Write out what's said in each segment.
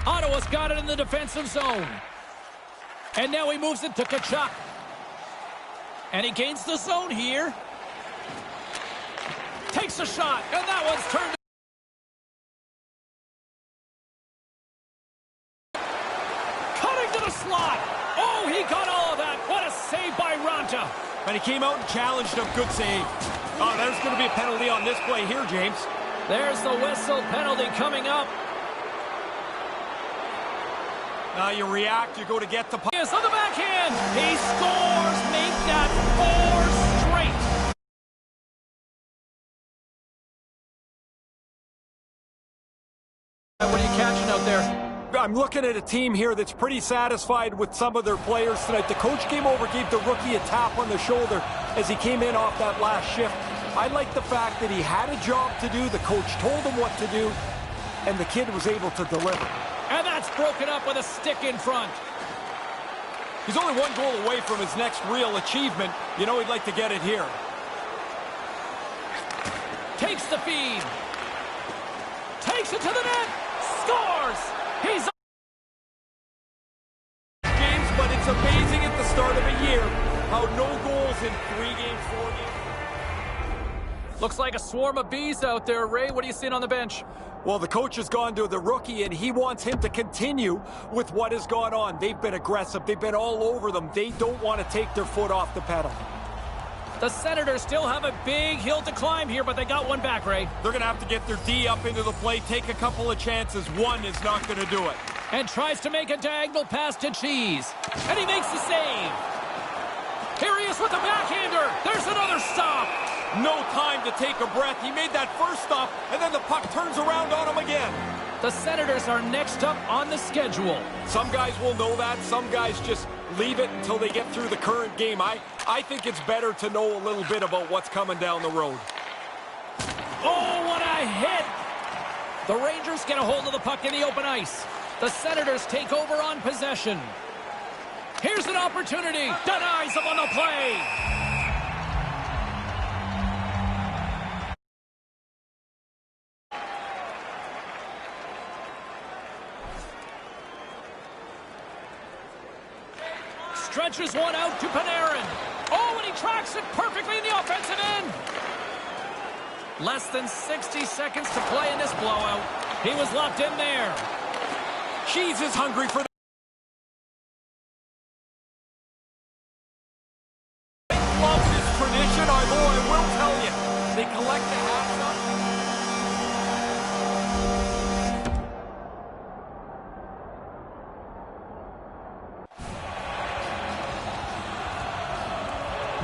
Ottawa's got it in the defensive zone. And now he moves it to Tkachuk. And he gains the zone here. Takes a shot, and that one's turned. Cutting to the slot. Oh, he got all of that. What a save by Ranta. And he came out and challenged him. Good save. Oh, there's going to be a penalty on this play here, James. There's the whistle. Penalty coming up. Now you react, you go to get the puck. Yes, on the backhand. He scores. Make that 4 straight. What are you catching out there? I'm looking at a team here that's pretty satisfied with some of their players tonight. The coach came over, gave the rookie a tap on the shoulder as he came in off that last shift. I like the fact that he had a job to do, the coach told him what to do, and the kid was able to deliver. And that's broken up with a stick in front. He's only 1 goal away from his next real achievement. You know he'd like to get it here. Takes the feed. Takes it to the net. Scores. He's James, but it's amazing at the start of a year how no goals in 3 games, 4 games. Looks like a swarm of bees out there, Ray. What are you seeing on the bench? Well, the coach has gone to the rookie, and he wants him to continue with what has gone on. They've been aggressive. They've been all over them. They don't want to take their foot off the pedal. The Senators still have a big hill to climb here, but they got one back, Ray. They're going to have to get their D up into the play, take a couple of chances. One is not going to do it. And tries to make a diagonal pass to Cheese. And he makes the save. Here he is with the backhander. There's another stop. No time to take a breath. He made that first stop, and then the puck turns around on him again. The Senators are next up on the schedule. Some guys will know that. Some guys just leave it until they get through the current game. I think it's better to know a little bit about what's coming down the road. Oh, what a hit! The Rangers get a hold of the puck in the open ice. The Senators take over on possession. Here's an opportunity. Denies him on the play. Stretches one out to Panarin. Oh, and he tracks it perfectly in the offensive end. Less than 60 seconds to play in this blowout. He was locked in there. Cheese is hungry for the love this tradition, although I will tell you, they collect the hats up.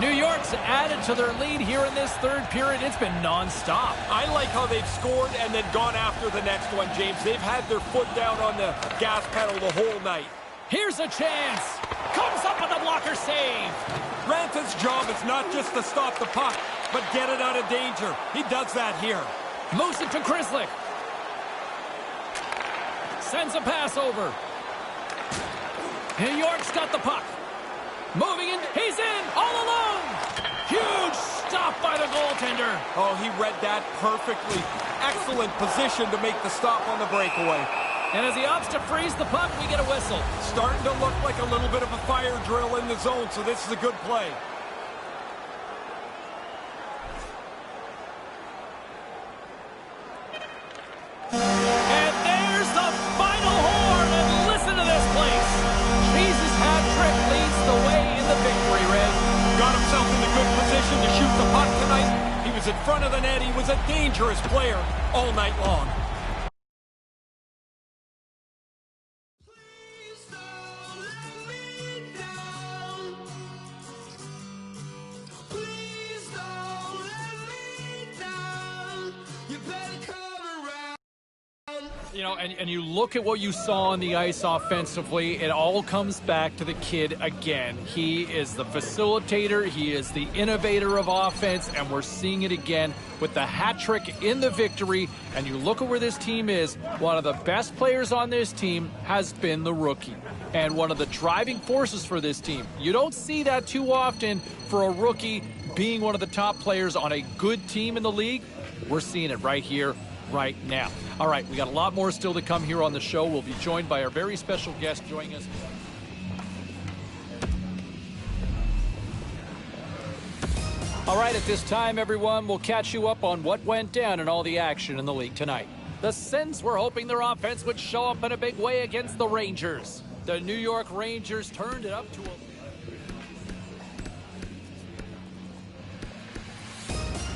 New York's added to their lead here in this third period. It's been nonstop. I like how they've scored and then gone after the next one, James. They've had their foot down on the gas pedal the whole night. Here's a chance. Comes up with a blocker save. Ranta's job is not just to stop the puck, but get it out of danger. He does that here. Moves it to Krislick. Sends a pass over. New York's got the puck. Moving in. He's in all alone. Huge stop by the goaltender. Oh, he read that perfectly. Excellent position to make the stop on the breakaway. And as he opts to freeze the puck, we get a whistle. Starting to look like a little bit of a fire drill in the zone, so this is a good play. And there's the final horn, and listen to this place. Cheese's hat trick leads the way in the victory, Red. Got himself in a good position to shoot the puck tonight. He was in front of the net. He was a dangerous player all night long. You know, and you look at what you saw on the ice offensively, it all comes back to the kid again. He is the facilitator, he is the innovator of offense, and we're seeing it again with the hat trick in the victory. And you look at where this team is, one of the best players on this team has been the rookie. And one of the driving forces for this team. You don't see that too often for a rookie being one of the top players on a good team in the league. We're seeing it right here right now. All right, we got a lot more still to come here on the show. We'll be joined by our very special guest joining us. All right, at this time, everyone, we'll catch you up on what went down and all the action in the league tonight. The Sens were hoping their offense would show up in a big way against the Rangers. The New York Rangers turned it up to a...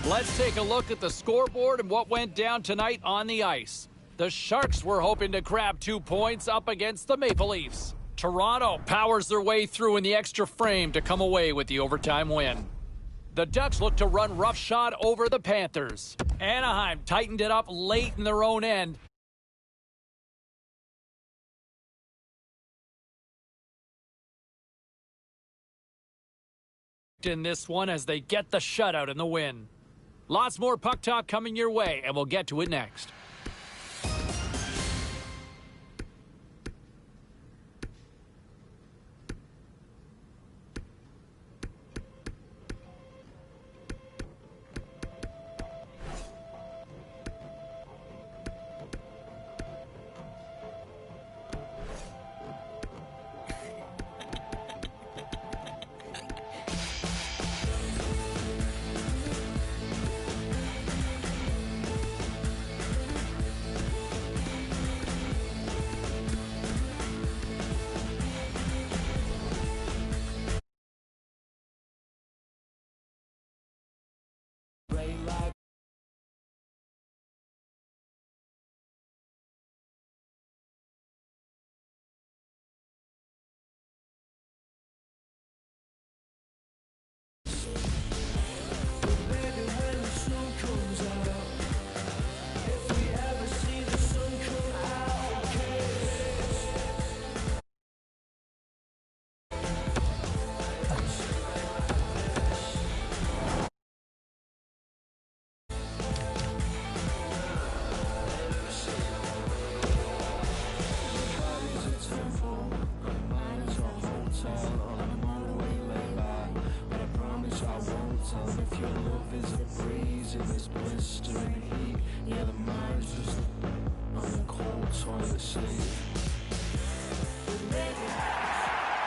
Let's take a look at the scoreboard and what went down tonight on the ice. The Sharks were hoping to grab 2 points up against the Maple Leafs. Toronto powers their way through in the extra frame to come away with the overtime win. The Ducks look to run roughshod over the Panthers. Anaheim tightened it up late in their own end. In this one as they get the shutout in the win. Lots more puck talk coming your way, and we'll get to it next.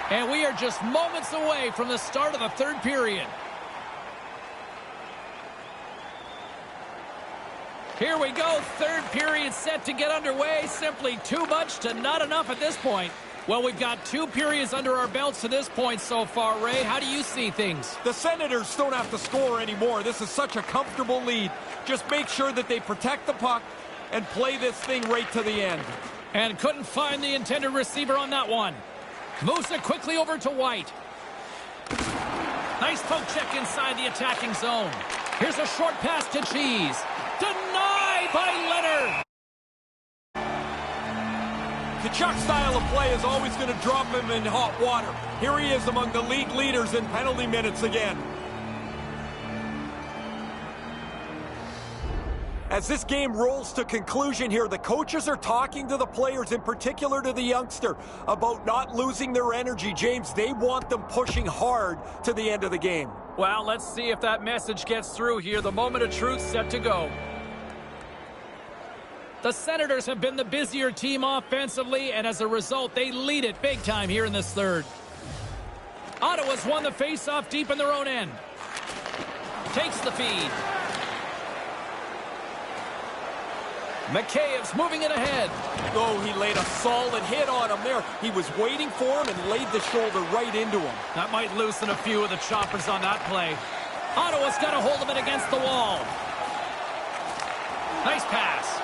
And we are just moments away from the start of the third period. Here we go, third period set to get underway. Simply too much to not enough at this point. Well, we've got 2 periods under our belts to this point so far, Ray. How do you see things? The Senators don't have to score anymore. This is such a comfortable lead. Just make sure that they protect the puck and play this thing right to the end. And couldn't find the intended receiver on that one. Moves it quickly over to White. Nice poke check inside the attacking zone. Here's a short pass to Cheese. Denied by Leonard. Kachuk's style of play is always going to drop him in hot water. Here he is among the league leaders in penalty minutes again. As this game rolls to conclusion here, the coaches are talking to the players, in particular to the youngster, about not losing their energy. James, they want them pushing hard to the end of the game. Well, let's see if that message gets through here. The moment of truth set to go. The Senators have been the busier team offensively, and as a result, they lead it big time here in this third. Ottawa's won the faceoff deep in their own end. Takes the feed. McCabe's moving it ahead. Oh, he laid a solid hit on him there. He was waiting for him and laid the shoulder right into him. That might loosen a few of the choppers on that play. Ottawa's got a hold of it against the wall. Nice pass.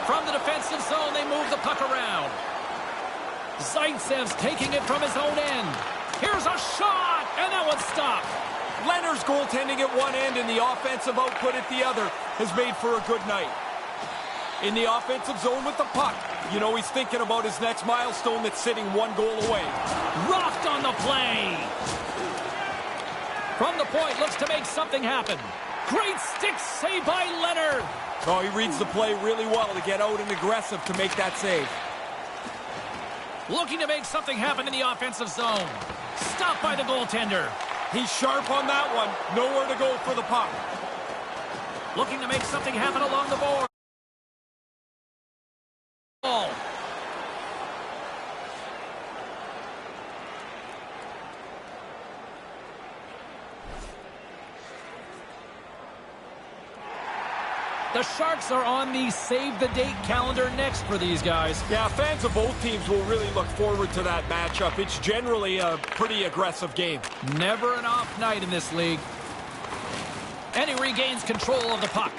From the defensive zone, they move the puck around. Zaitsev's taking it from his own end. Here's a shot, and that one's stopped. Leonard's goaltending at one end and the offensive output at the other has made for a good night. In the offensive zone with the puck, you know he's thinking about his next milestone that's sitting 1 goal away. Rocked on the play. From the point, looks to make something happen. Great stick save by Leonard. Oh, he reads the play really well to get out and aggressive to make that save. Looking to make something happen in the offensive zone. Stopped by the goaltender. He's sharp on that one. Nowhere to go for the puck. Looking to make something happen along the board. The Sharks are on the save-the-date calendar next for these guys. Yeah, fans of both teams will really look forward to that matchup. It's generally a pretty aggressive game. Never an off night in this league. And he regains control of the puck.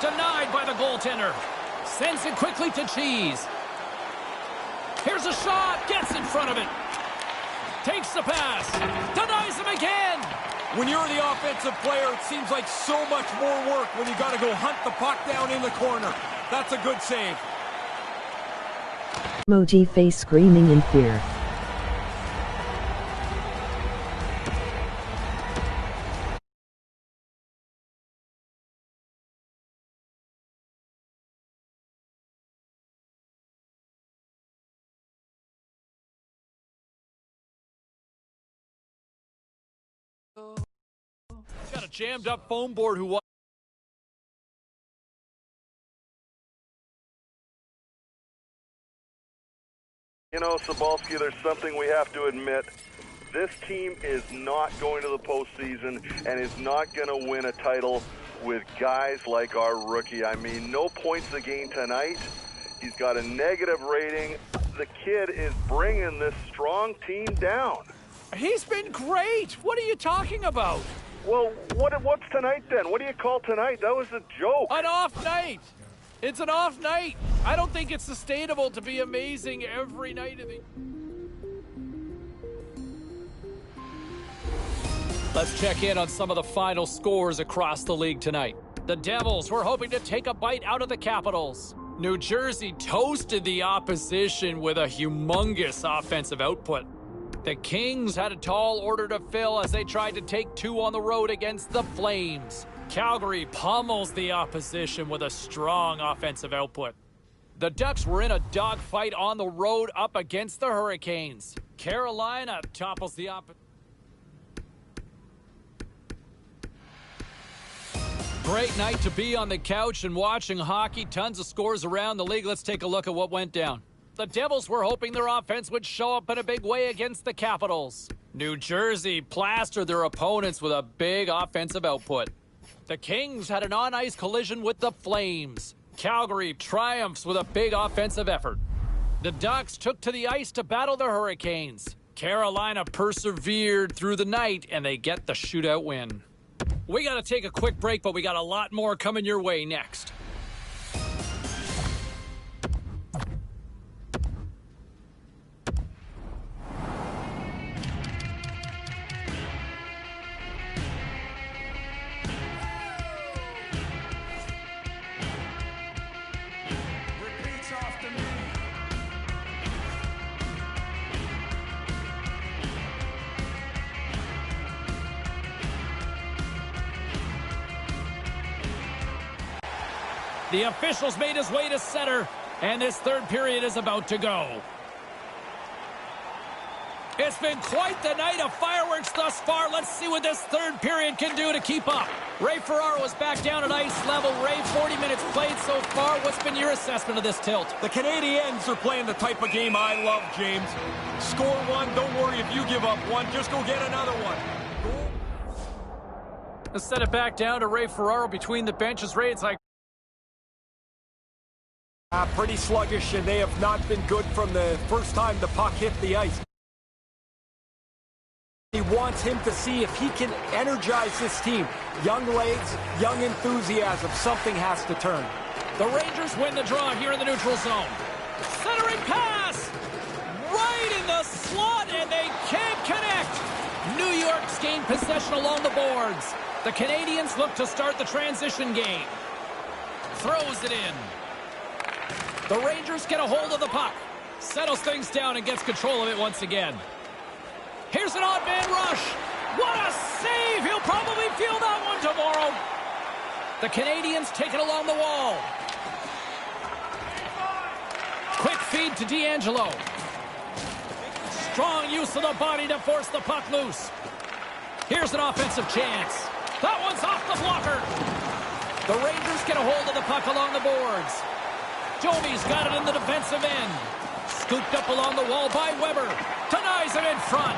Denied by the goaltender. Sends it quickly to Cheese. Here's a shot. Gets in front of it. Takes the pass. Denies him again. When you're the offensive player, it seems like so much more work when you got to go hunt the puck down in the corner. That's a good save. Emoji face screaming in fear. Got a jammed up phone board who... You know, Sobalski, there's something we have to admit. This team is not going to the postseason and is not going to win a title with guys like our rookie. I mean, no points to gain tonight. He's got a negative rating. The kid is bringing this strong team down. He's been great. What are you talking about? Well, what's tonight then? What do you call tonight? That was a joke. An off night. It's an off night. I don't think it's sustainable to be amazing every night of the... Let's check in on some of the final scores across the league tonight. The Devils were hoping to take a bite out of the Capitals. New Jersey toasted the opposition with a humongous offensive output. The Kings had a tall order to fill as they tried to take two on the road against the Flames. Calgary pummels the opposition with a strong offensive output. The Ducks were in a dogfight on the road up against the Hurricanes. Carolina topples the opposition. Great night to be on the couch and watching hockey. Tons of scores around the league. Let's take a look at what went down. The Devils were hoping their offense would show up in a big way against the Capitals. New Jersey plastered their opponents with a big offensive output. The Kings had an on-ice collision with the Flames. Calgary triumphs with a big offensive effort. The Ducks took to the ice to battle the Hurricanes. Carolina persevered through the night, and they get the shootout win. We got to take a quick break, but we got a lot more coming your way next. The officials made his way to center, and this third period is about to go. It's been quite the night of fireworks thus far. Let's see what this third period can do to keep up. Ray Ferraro is back down at ice level. Ray, 40 minutes played so far. What's been your assessment of this tilt? The Canadiens are playing the type of game I love, James. Score one, don't worry if you give up one. Just go get another one. Let's set it back down to Ray Ferraro between the benches. Ray, it's like... Pretty sluggish, and they have not been good from the first time the puck hit the ice. He wants him to see if he can energize this team. Young legs, young enthusiasm. Something has to turn. The Rangers win the draw here in the neutral zone. Centering pass! Right in the slot, and they can't connect. New York's gained possession along the boards. The Canadiens look to start the transition game. Throws it in. The Rangers get a hold of the puck. Settles things down and gets control of it once again. Here's an odd man rush. What a save! He'll probably feel that one tomorrow. The Canadiens take it along the wall. Quick feed to D'Angelo. Strong use of the body to force the puck loose. Here's an offensive chance. That one's off the blocker. The Rangers get a hold of the puck along the boards. Domi's got it in the defensive end. Scooped up along the wall by Weber. Denies it in front.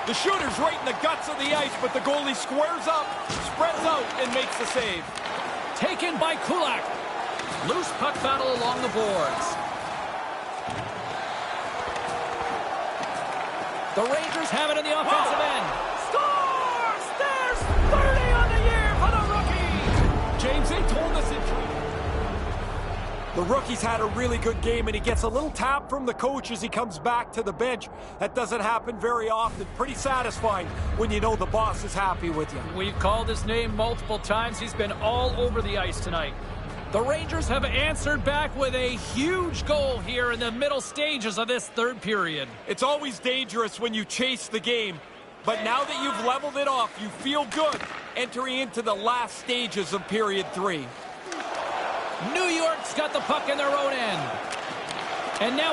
The shooter's right in the guts of the ice, but the goalie squares up, spreads out, and makes the save. Taken by Kulak. Loose puck battle along the boards. The Rangers have it in the offensive end. Scores! There's 30 on the year for the rookie! James, they told us it. The rookie's had a really good game, and he gets a little tap from the coach as he comes back to the bench. That doesn't happen very often. Pretty satisfying when you know the boss is happy with you. We've called his name multiple times. He's been all over the ice tonight. The Rangers have answered back with a huge goal here in the middle stages of this third period. It's always dangerous when you chase the game, but now that you've leveled it off, you feel good entering into the last stages of period 3. New York's got the puck in their own end. And now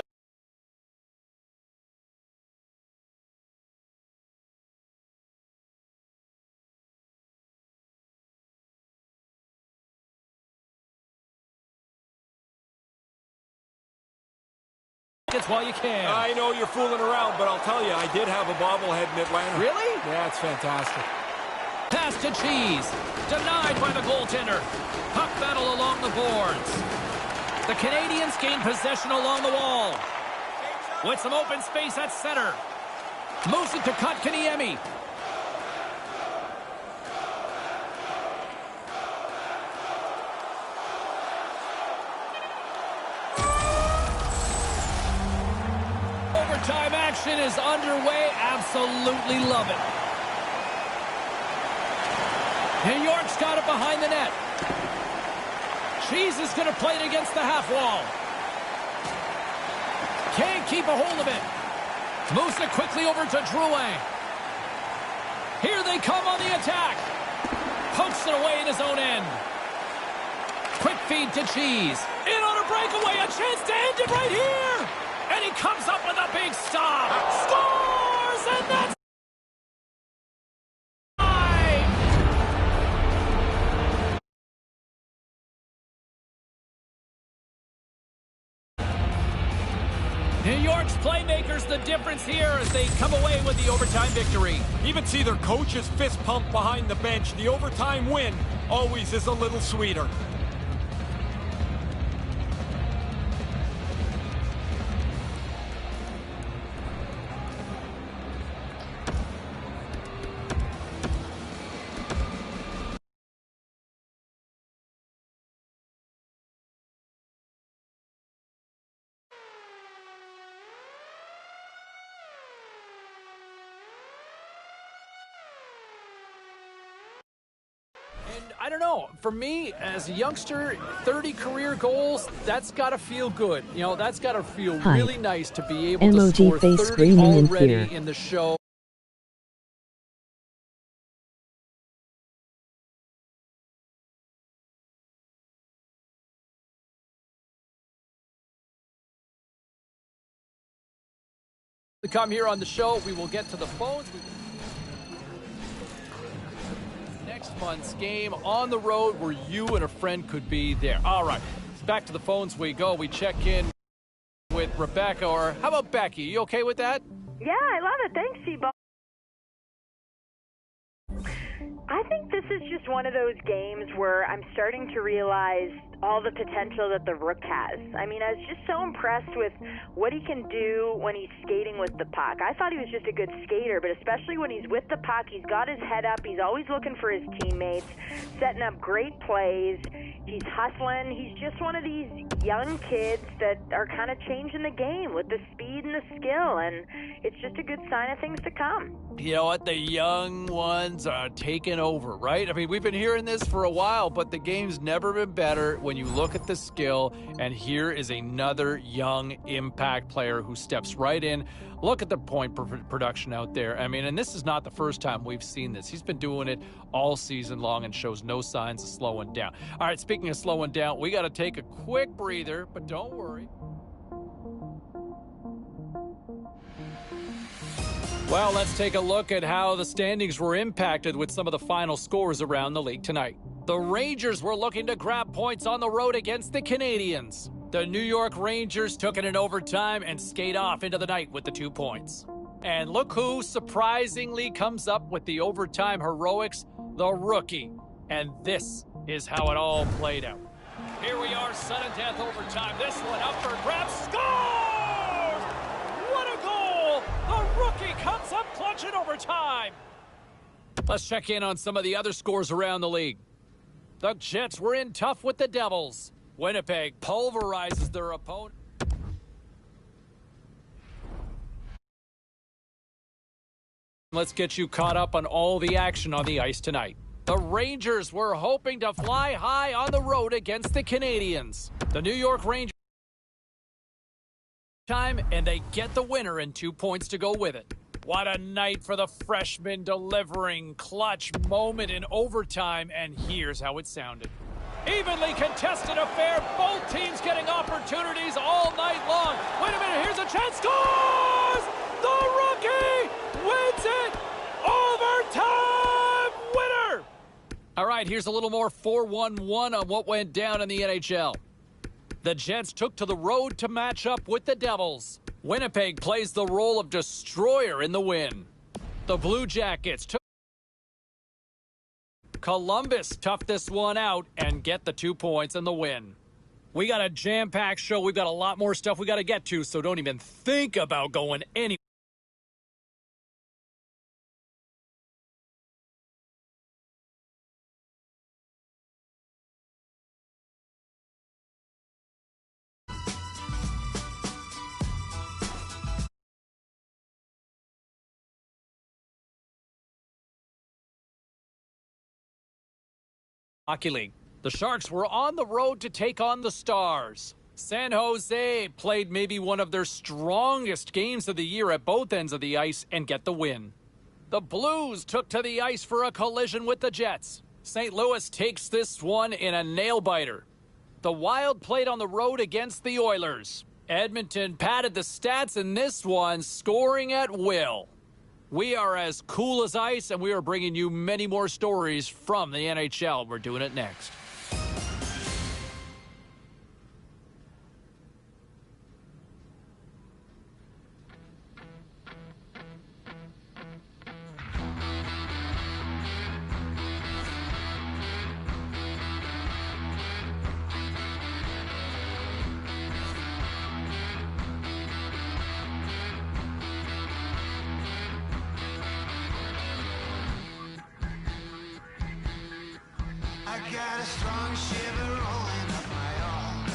it's while you can. I know you're fooling around, but I'll tell you, I did have a bobblehead in Atlanta. Really? Yeah, it's fantastic. Pass to Cheese. Denied by the goaltender. Puck battle along the boards. The Canadians gain possession along the wall. With some open space at center. Moves it to Kotkaniemi. Overtime action is underway. Absolutely love it. New York's got it behind the net. Cheese is going to play it against the half wall. Can't keep a hold of it. Moves it quickly over to Drouin. Here they come on the attack. Pokes it away in his own end. Quick feed to Cheese. In on a breakaway. A chance to end it right here. And he comes up with a big stop. Scores! And that's New York's playmakers the difference here as they come away with the overtime victory. Even see their coach's fist pump behind the bench. The overtime win always is a little sweeter. And I don't know, for me, as a youngster, 30 career goals, that's got to feel good. You know, that's got to feel really nice to be able to score 30 already in the show. To come here on the show, we will get to the phones. Next month's game on the road where you and a friend could be there. All right, back to the phones we go. We check in with Rebecca, or how about Becky? You okay with that? Yeah, I love it. Thanks, T-Bone. I think this is just one of those games where I'm starting to realize all the potential that the Rook has. I mean, I was just so impressed with what he can do when he's skating with the puck. I thought he was just a good skater, but especially when he's with the puck, he's got his head up. He's always looking for his teammates, setting up great plays. He's hustling. He's just one of these young kids that are kind of changing the game with the speed and the skill, and it's just a good sign of things to come. You know what? The young ones are taking over, right? I mean, we've been hearing this for a while, but the game's never been better when you look at the skill, and here is another young impact player who steps right in. Look at the point production out there. I mean, and this is not the first time we've seen this. He's been doing it all season long and shows no signs of slowing down. All right, speaking of slowing down, we got to take a quick breather, but don't worry. Well, let's take a look at how the standings were impacted with some of the final scores around the league tonight. The Rangers were looking to grab points on the road against the Canadiens. The New York Rangers took it in overtime and skate off into the night with the 2 points. And look who surprisingly comes up with the overtime heroics, the rookie. And this is how it all played out. Here we are, sudden death overtime. This one up for grabs, scores! What a goal! The rookie comes up clutch in overtime. Let's check in on some of the other scores around the league. The Jets were in tough with the Devils. Winnipeg pulverizes their opponent. Let's get you caught up on all the action on the ice tonight. The Rangers were hoping to fly high on the road against the Canadiens. The New York Rangers time, and they get the winner and 2 points to go with it. What a night for the freshman, delivering clutch moment in overtime, and here's how it sounded. Evenly contested affair, both teams getting opportunities all night long. Wait a minute, here's a chance, scores! The rookie wins it! Overtime winner! All right, here's a little more 4-1-1 on what went down in the NHL. The Jets took to the road to match up with the Devils. Winnipeg plays the role of destroyer in the win. The Blue Jackets took Columbus toughed this one out and get the 2 points and the win. We got a jam-packed show. We've got a lot more stuff we got to get to, so don't even think about going anywhere. Hockey League. The Sharks were on the road to take on the Stars. San Jose played maybe one of their strongest games of the year at both ends of the ice and get the win. The Blues took to the ice for a collision with the Jets. St. Louis takes this one in a nail-biter. The Wild played on the road against the Oilers. Edmonton padded the stats in this one, scoring at will. We are as cool as ice, and we are bringing you many more stories from the NHL. We're doing it next. I got a strong shiver rolling up my arm.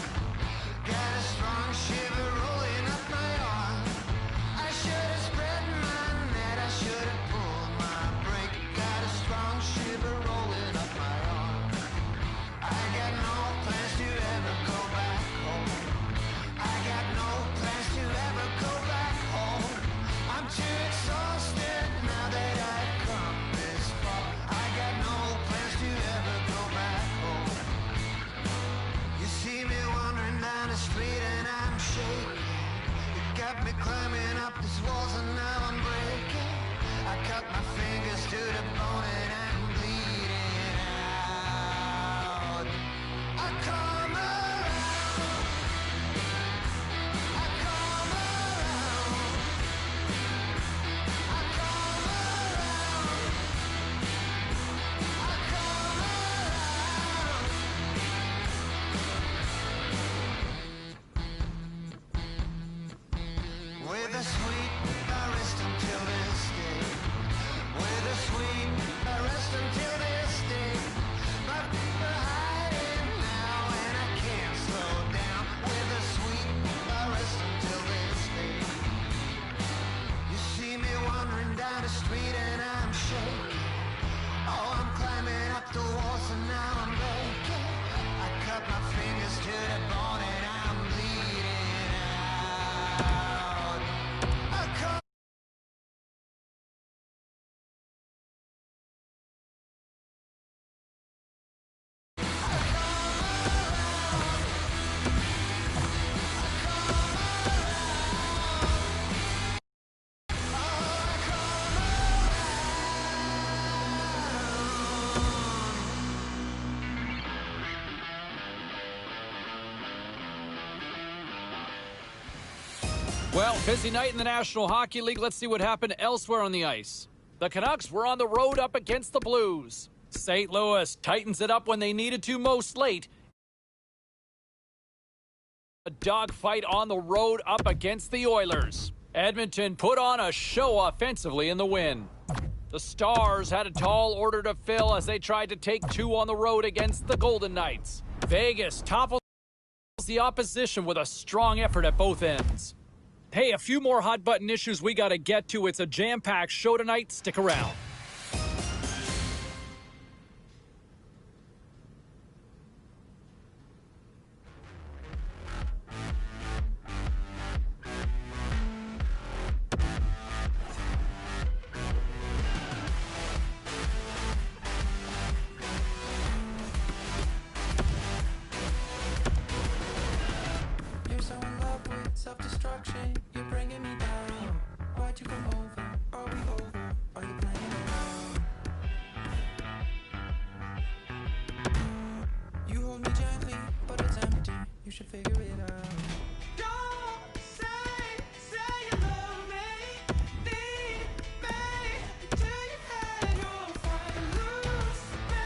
Got a strong shiver rolling up my arm. I should have spread my net, I should have pulled my brake. Got a strong shiver rolling up my arm. I got no plans to ever go back home. I got no plans to ever go back home. I'm too exhausted now that I've come this far. I got no plans to ever go back home. You see me wandering down the street and I'm shaking. You got me climbing up these walls and now I'm breaking. I cut my fingers to the bone and I'm bleeding out. I come around. I come around. I come around. I come around. With a sweet I rest until this day. With a sweet I rest until this day. My feet are hiding now and Well, busy night in the National Hockey League. Let's see what happened elsewhere on the ice. The Canucks were on the road up against the Blues. St. Louis tightens it up when they needed to most late. A dogfight on the road up against the Oilers. Edmonton put on a show offensively in the win. The Stars had a tall order to fill as they tried to take two on the road against the Golden Knights. Vegas topples the opposition with a strong effort at both ends. Hey, a few more hot-button issues we got to get to. It's a jam-packed show tonight. Stick around. You're so in love with self-destruction. You're bringing me down. Why'd you come over? Are we over? Are you playing around? You hold me gently, but it's empty. You should figure it out. Don't say you love me. Need me till you've had your fight. Lose me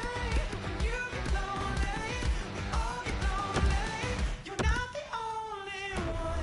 when you get lonely. We all get lonely. You're not the only one.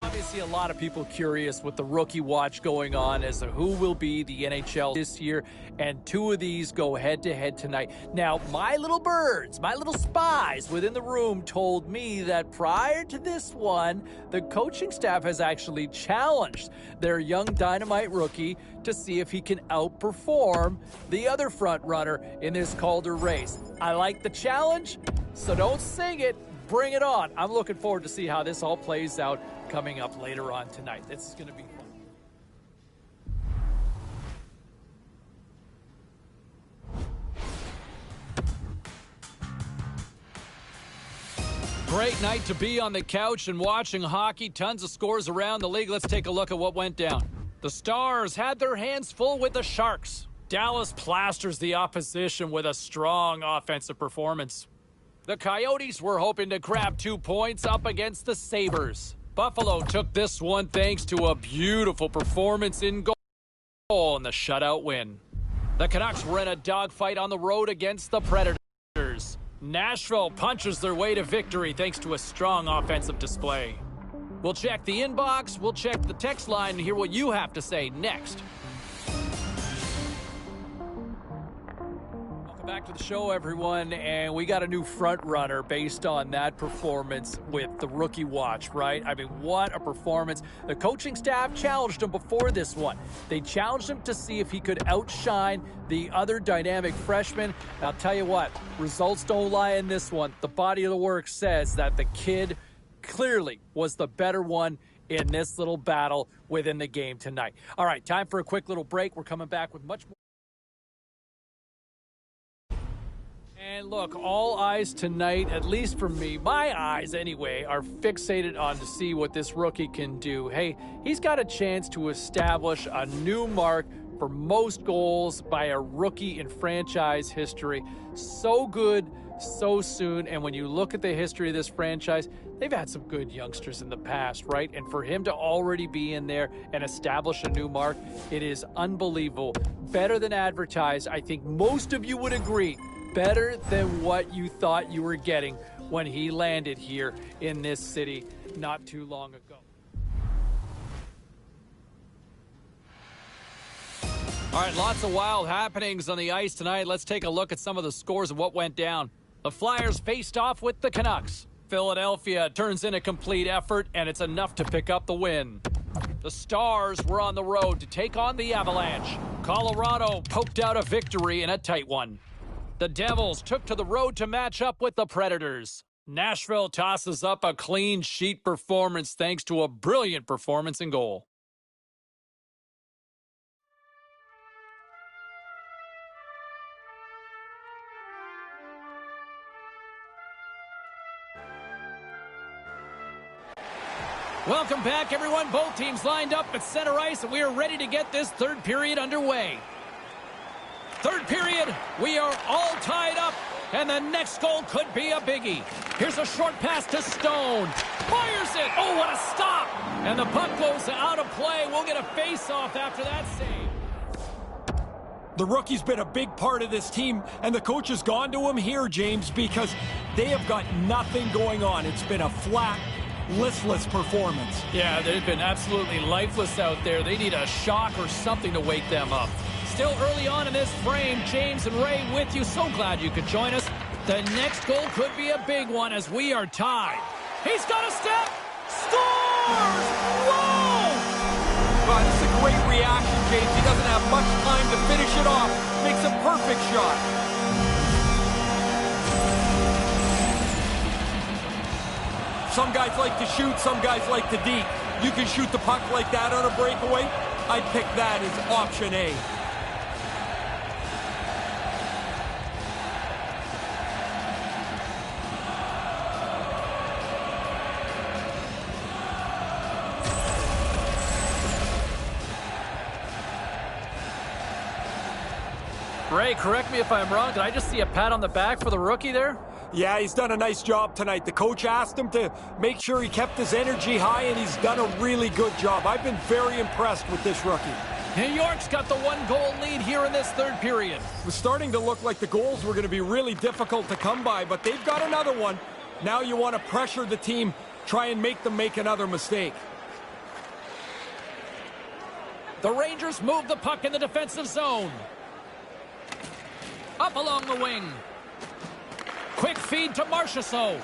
Obviously, a lot of people curious with the rookie watch going on as to who will be the NHL this year, and two of these go head-to-head tonight. Now, my little birds, my little spies within the room told me that prior to this one, the coaching staff has actually challenged their young dynamite rookie to see if he can outperform the other front runner in this Calder race. I like the challenge, so don't sing it. Bring it on. I'm looking forward to see how this all plays out coming up later on tonight. This is going to be fun. Great night to be on the couch and watching hockey. Tons of scores around the league. Let's take a look at what went down. The Stars had their hands full with the Sharks. Dallas plasters the opposition with a strong offensive performance. The Coyotes were hoping to grab 2 points up against the Sabres. Buffalo took this one thanks to a beautiful performance in goal and the shutout win. The Canucks were in a dogfight on the road against the Predators. Nashville punches their way to victory thanks to a strong offensive display. We'll check the inbox, we'll check the text line, and hear what you have to say next. Back to the show, everyone, and we got a new front runner based on that performance with the rookie watch, right? I mean, what a performance. The coaching staff challenged him before this one. They challenged him to see if he could outshine the other dynamic freshman. And I'll tell you what, results don't lie in this one. The body of the work says that the kid clearly was the better one in this little battle within the game tonight. All right, time for a quick little break. We're coming back with much more. And look, all eyes tonight, at least for me, my eyes anyway, are fixated on to see what this rookie can do. Hey, he's got a chance to establish a new mark for most goals by a rookie in franchise history. So good, so soon. And when you look at the history of this franchise, they've had some good youngsters in the past, right? And for him to already be in there and establish a new mark, it is unbelievable. Better than advertised. I think most of you would agree. Better than what you thought you were getting when he landed here in this city not too long ago. All right, lots of wild happenings on the ice tonight. Let's take a look at some of the scores of what went down. The Flyers faced off with the Canucks. Philadelphia turns in a complete effort, and it's enough to pick up the win. The Stars were on the road to take on the Avalanche. Colorado poked out a victory in a tight one. The Devils took to the road to match up with the Predators. Nashville tosses up a clean sheet performance thanks to a brilliant performance in goal. Welcome back, everyone. Both teams lined up at center ice, and we are ready to get this third period underway. Third period, we are all tied up And the next goal could be a biggie. Here's a short pass to Stone. Fires it. Oh, what a stop. And the puck goes out of play. We'll get a face-off after that save. The rookie's been a big part of this team, and the coach has gone to him here, James, because they have got nothing going on. It's been a flat, listless performance. Yeah, they've been absolutely lifeless out there. They need a shock or something to wake them up. Still early on in this frame, James and Ray with you. So glad you could join us. The next goal could be a big one as we are tied. He's got a step. Scores! Whoa! God, this is a great reaction, James. He doesn't have much time to finish it off. Makes a perfect shot. Some guys like to shoot, some guys like to deke. You can shoot the puck like that on a breakaway. I'd pick that as option A. Ray, correct me if I'm wrong. Did I just see a pat on the back for the rookie there? Yeah, he's done a nice job tonight. The coach asked him to make sure he kept his energy high, and he's done a really good job. I've been very impressed with this rookie. New York's got the one-goal lead here in this third period. It was starting to look like the goals were going to be really difficult to come by, but they've got another one. Now you want to pressure the team, try and make them make another mistake. The Rangers move the puck in the defensive zone. Up along the wing. Quick feed to Marchessault.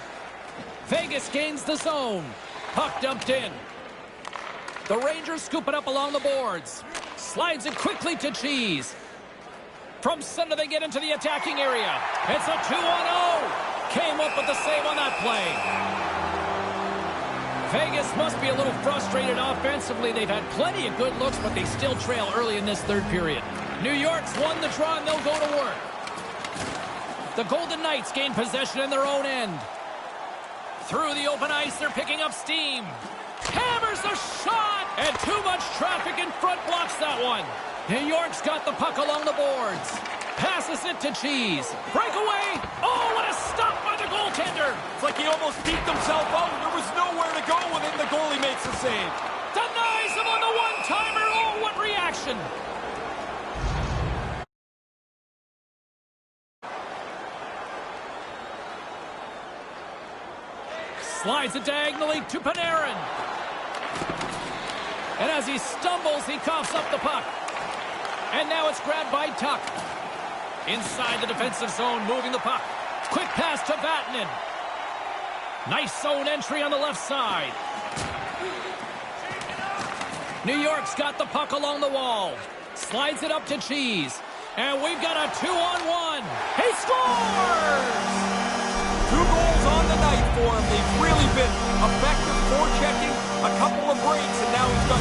Vegas gains the zone. Puck dumped in. The Rangers scoop it up along the boards. Slides it quickly to Cheese. From center they get into the attacking area. It's a 2-on-0. Came up with the save on that play. Vegas must be a little frustrated offensively. They've had plenty of good looks, but they still trail early in this third period. New York's won the draw, and they'll go to work. The Golden Knights gain possession in their own end. Through the open ice, they're picking up steam. Hammers a shot! And too much traffic in front blocks that one. New York's got the puck along the boards. Passes it to Cheese. Breakaway! Oh, what a stop by the goaltender! It's like he almost peeked himself out. There was nowhere to go, and then the goalie makes a save. Denies him on the one-timer. Oh, what reaction! Slides it diagonally to Panarin. And as he stumbles, he coughs up the puck. And now it's grabbed by Tuck. Inside the defensive zone, moving the puck. Quick pass to Vatanen. Nice zone entry on the left side. New York's got the puck along the wall. Slides it up to Cheese. And we've got a 2-on-1. He scores! 2 goals on the night for him. They've really been effective forechecking, a couple of breaks, and now he's done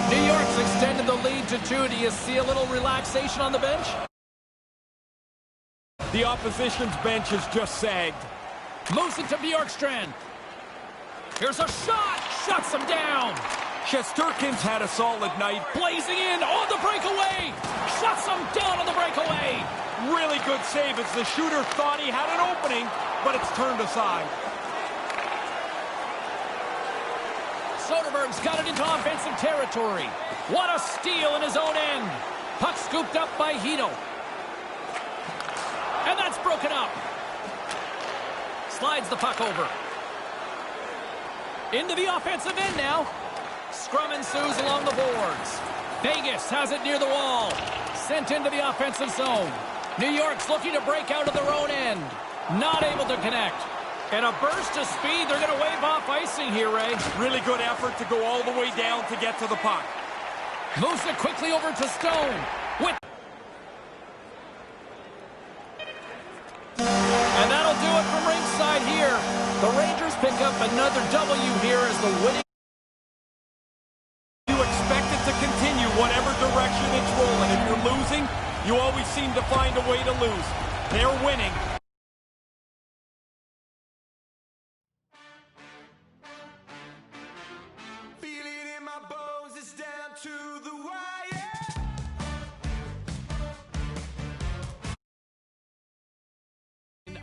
2. New York's extended the lead to 2. Do you see a little relaxation on the bench? The opposition's bench has just sagged. Moves it to Bjorkstrand. Here's a shot. Shuts him down. Shesterkin's had a solid night. Blazing in on the breakaway. Shuts him down on the breakaway. Really good save as the shooter thought he had an opening, but it's turned aside. Soderberg's got it into offensive territory. What a steal in his own end. Puck scooped up by Hito. And that's broken up. Slides the puck over. Into the offensive end now. Scrum ensues along the boards. Vegas has it near the wall. Sent into the offensive zone. New York's looking to break out of their own end. Not able to connect. And a burst of speed. They're going to wave off icing here, Ray. Really good effort to go all the way down to get to the puck. Moves it quickly over to Stone. And that'll do it from ringside here. The Rangers pick up another W here as the winning. You expect it to continue whatever direction it's rolling. If you're losing, you always seem to find a way to lose. They're winning. Feel it in my bones, it's down to the wire.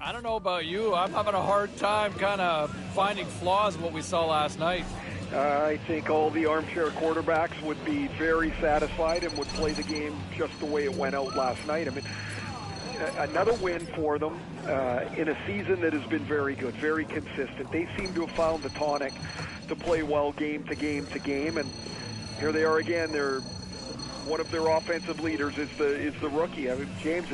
I don't know about you. I'm having a hard time kind of finding flaws in what we saw last night. I think all the armchair quarterbacks would be very satisfied and would play the game just the way it went out last night. I mean, another win for them in a season that has been very good, very consistent. They seem to have found the tonic to play well game to game to game, and here they are again. They're one of their offensive leaders is the rookie. I mean, James,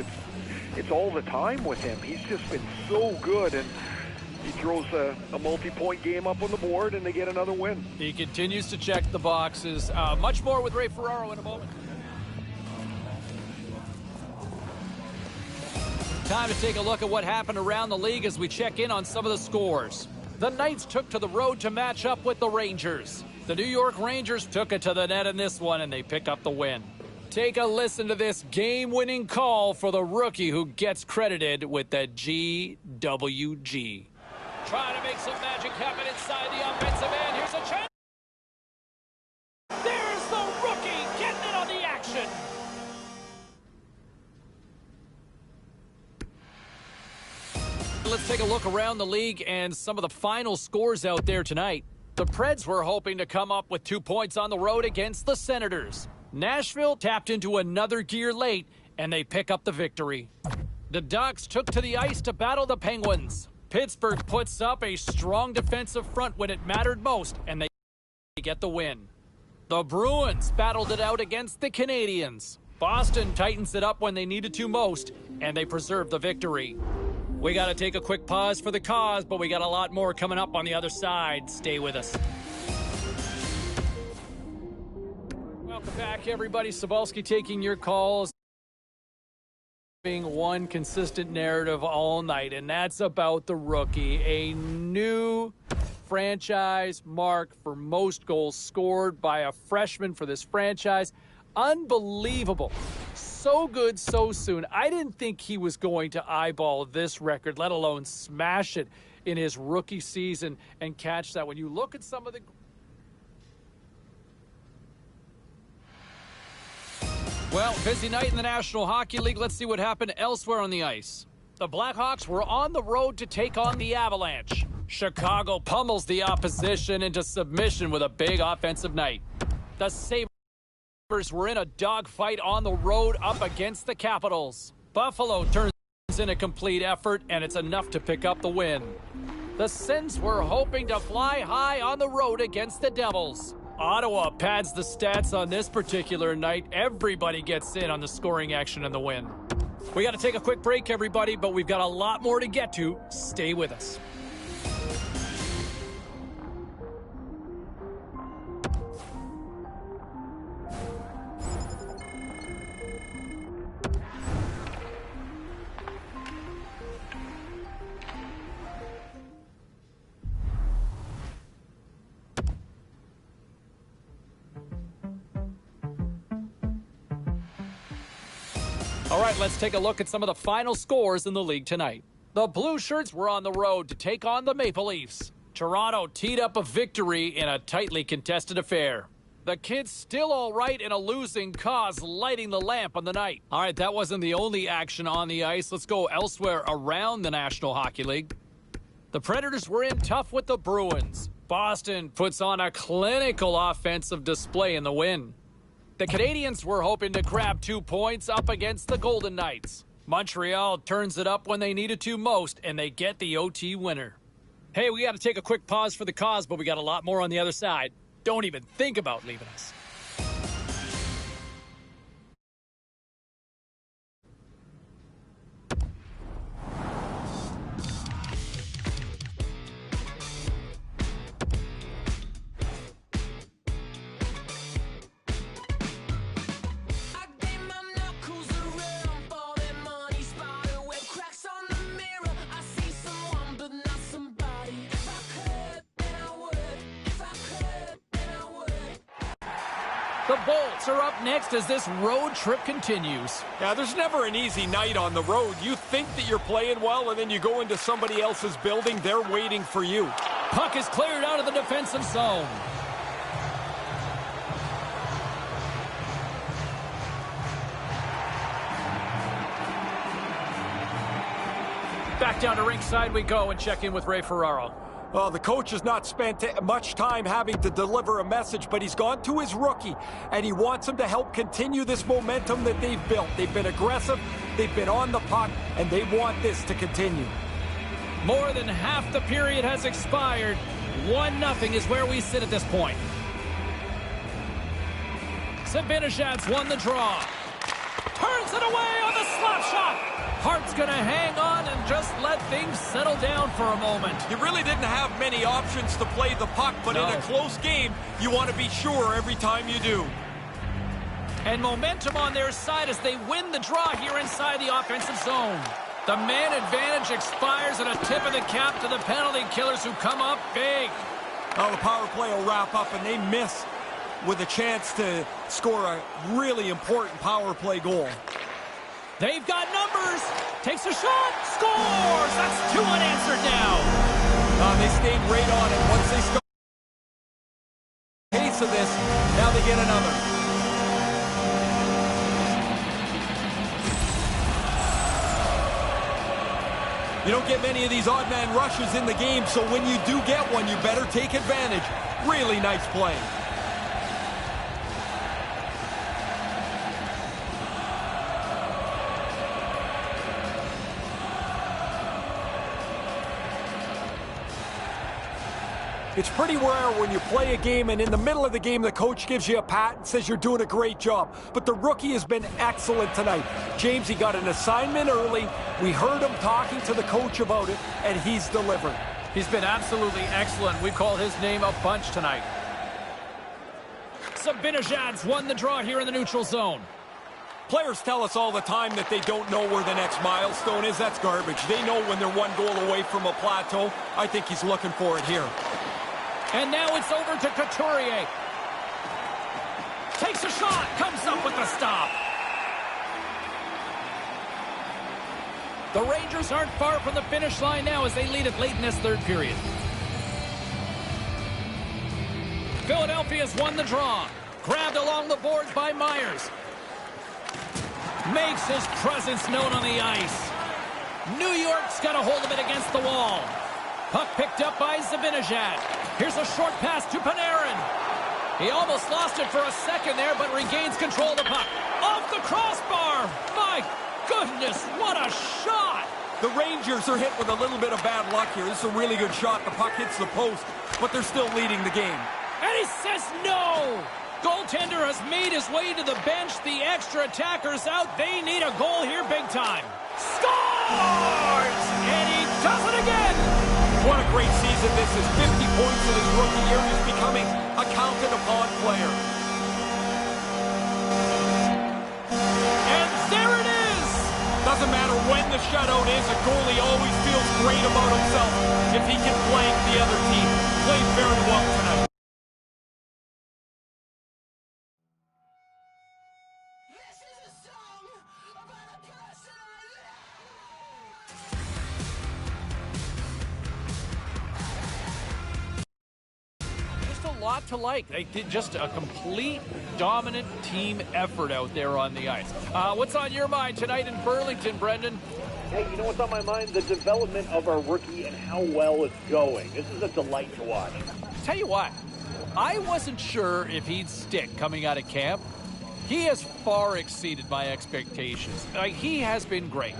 it's all the time with him. He's just been so good, and he throws a multi-point game up on the board, and they get another win. He continues to check the boxes. Much more with Ray Ferraro in a moment. Time to take a look at what happened around the league as we check in on some of the scores. The Knights took to the road to match up with the Rangers. The New York Rangers took it to the net in this one, and they pick up the win. Take a listen to this game-winning call for the rookie who gets credited with the GWG. Trying to make some magic happen inside the offensive end. Here's a chance. There's the rookie getting in on the action. Let's take a look around the league and some of the final scores out there tonight. The Preds were hoping to come up with 2 points on the road against the Senators. Nashville tapped into another gear late, and they pick up the victory. The Ducks took to the ice to battle the Penguins. Pittsburgh puts up a strong defensive front when it mattered most, and they get the win. The Bruins battled it out against the Canadiens. Boston tightens it up when they needed to most, and they preserve the victory. We got to take a quick pause for the cause, but we got a lot more coming up on the other side. Stay with us. Welcome back, everybody. Sobalski taking your calls. Being one consistent narrative all night, and that's about the rookie. A new franchise mark for most goals scored by a freshman for this franchise. Unbelievable. So good so soon. I didn't think he was going to eyeball this record, let alone smash it in his rookie season and catch that. When you look at some of the... Well, busy night in the National Hockey League. Let's see what happened elsewhere on the ice. The Blackhawks were on the road to take on the Avalanche. Chicago pummels the opposition into submission with a big offensive night. The Sabres were in a dogfight on the road up against the Capitals. Buffalo turns in a complete effort, and it's enough to pick up the win. The Sens were hoping to fly high on the road against the Devils. Ottawa pads the stats on this particular night. Everybody gets in on the scoring action and the win. We got to take a quick break, everybody, but we've got a lot more to get to. Stay with us. All right, let's take a look at some of the final scores in the league tonight. The Blue Shirts were on the road to take on the Maple Leafs. Toronto teed up a victory in a tightly contested affair. The Kids still all right in a losing cause, lighting the lamp on the night. All right, that wasn't the only action on the ice. Let's go elsewhere around the National Hockey League. The Predators were in tough with the Bruins. Boston puts on a clinical offensive display in the win. The Canadiens were hoping to grab 2 points up against the Golden Knights. Montreal turns it up when they needed to most, and they get the OT winner. Hey, we got to take a quick pause for the cause, but we got a lot more on the other side. Don't even think about leaving us. The Bolts are up next as this road trip continues. Yeah, there's never an easy night on the road. You think that you're playing well, and then you go into somebody else's building. They're waiting for you. Puck is cleared out of the defensive zone. Back down to ringside we go and check in with Ray Ferraro. Well, the coach has not spent much time having to deliver a message, but he's gone to his rookie, and he wants him to help continue this momentum that they've built. They've been aggressive, they've been on the puck, and they want this to continue. More than half the period has expired. 1-0 is where we sit at this point. Zibanejad's won the draw. Turns it away on the slap shot. Hart's going to hang on and just let things settle down for a moment. You really didn't have many options to play the puck, but in a close game, you want to be sure every time you do. And momentum on their side as they win the draw here inside the offensive zone. The man advantage expires and a tip of the cap to the penalty killers who come up big. Well, the power play will wrap up and they miss with a chance to score a really important power play goal. They've got numbers. Takes a shot. Scores. That's 2 unanswered now. They stayed right on it. Once they start the pace of this, now they get another. You don't get many of these odd man rushes in the game, so when you do get one, you better take advantage. Really nice play. It's pretty rare when you play a game and in the middle of the game the coach gives you a pat and says you're doing a great job. But the rookie has been excellent tonight. James, he got an assignment early. We heard him talking to the coach about it, and he's delivered. He's been absolutely excellent. We called his name a bunch tonight. Zibanejad's won the draw here in the neutral zone. Players tell us all the time that they don't know where the next milestone is. That's garbage. They know when they're 1 goal away from a plateau. I think he's looking for it here. And now it's over to Couturier. Takes a shot, comes up with the stop. The Rangers aren't far from the finish line now as they lead it late in this third period. Philadelphia's won the draw. Grabbed along the boards by Myers. Makes his presence known on the ice. New York's got a hold of it against the wall. Puck picked up by Zibanejad. Here's a short pass to Panarin. He almost lost it for a second there, but regains control of the puck. Off the crossbar! My goodness, what a shot! The Rangers are hit with a little bit of bad luck here. This is a really good shot. The puck hits the post, but they're still leading the game. And he says no! Goaltender has made his way to the bench. The extra attackers out. They need a goal here big time. Scores! And he does it again! What a great season this is. 50 points in his rookie year. He's becoming a counted-upon player. And there it is! Doesn't matter when the shutout is, a goalie always feels great about himself if he can flank the other team. Played very well tonight. Lot to like. They did just a complete dominant team effort out there on the ice. What's on your mind tonight in Burlington, Brendan? Hey, you know what's on my mind? The development of our rookie and how well it's going. This is a delight to watch. Tell you what, I wasn't sure if he'd stick coming out of camp. He has far exceeded my expectations. He has been great.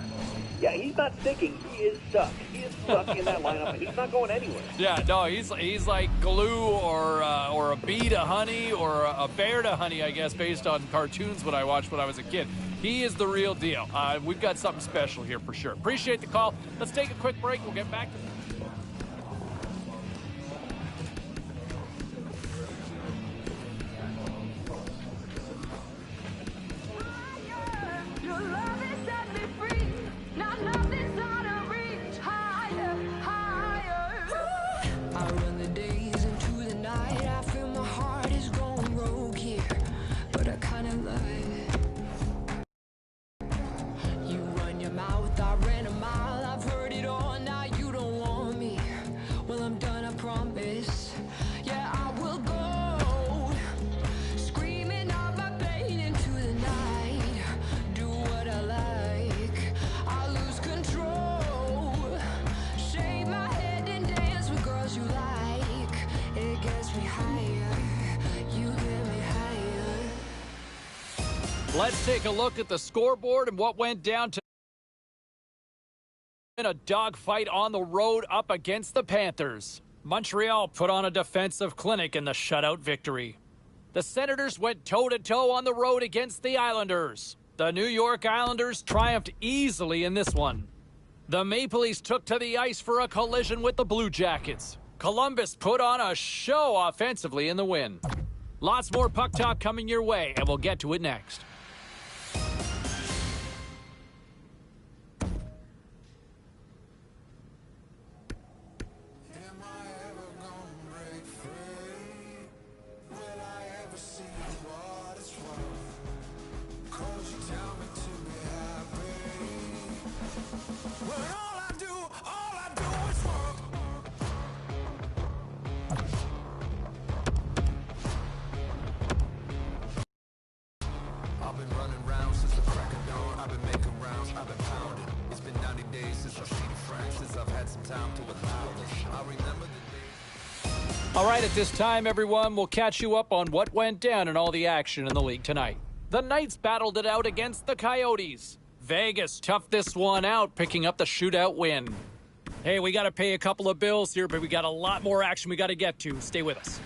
Yeah, he's not sticking. He is stuck. He is stuck in that lineup, and he's not going anywhere. Yeah, no, he's like glue or a bee to honey or a bear to honey, I guess, based on cartoons when I watched when I was a kid. He is the real deal. We've got something special here for sure. Appreciate the call. Let's take a quick break. We'll get back to You run your mouth, I ran a mile, I've heard it all, now you don't want Let's take a look at the scoreboard and what went down to in a dogfight on the road up against the Panthers. Montreal put on a defensive clinic in the shutout victory. The Senators went toe-to-toe on the road against the Islanders. The New York Islanders triumphed easily in this one. The Maple Leafs took to the ice for a collision with the Blue Jackets. Columbus put on a show offensively in the win. Lots more puck talk coming your way, and we'll get to it next. I've been running round since the crack of dawn. I've been making rounds, I've been pounding. It's been 90 days since I've seen friends, since I've had some time to allow this. I remember the days. All right, at this time, everyone, we'll catch you up on what went down in all the action in the league tonight. The Knights battled it out against the Coyotes. Vegas toughed this one out, picking up the shootout win. Hey, we got to pay a couple of bills here, but we got a lot more action we got to get to. Stay with us.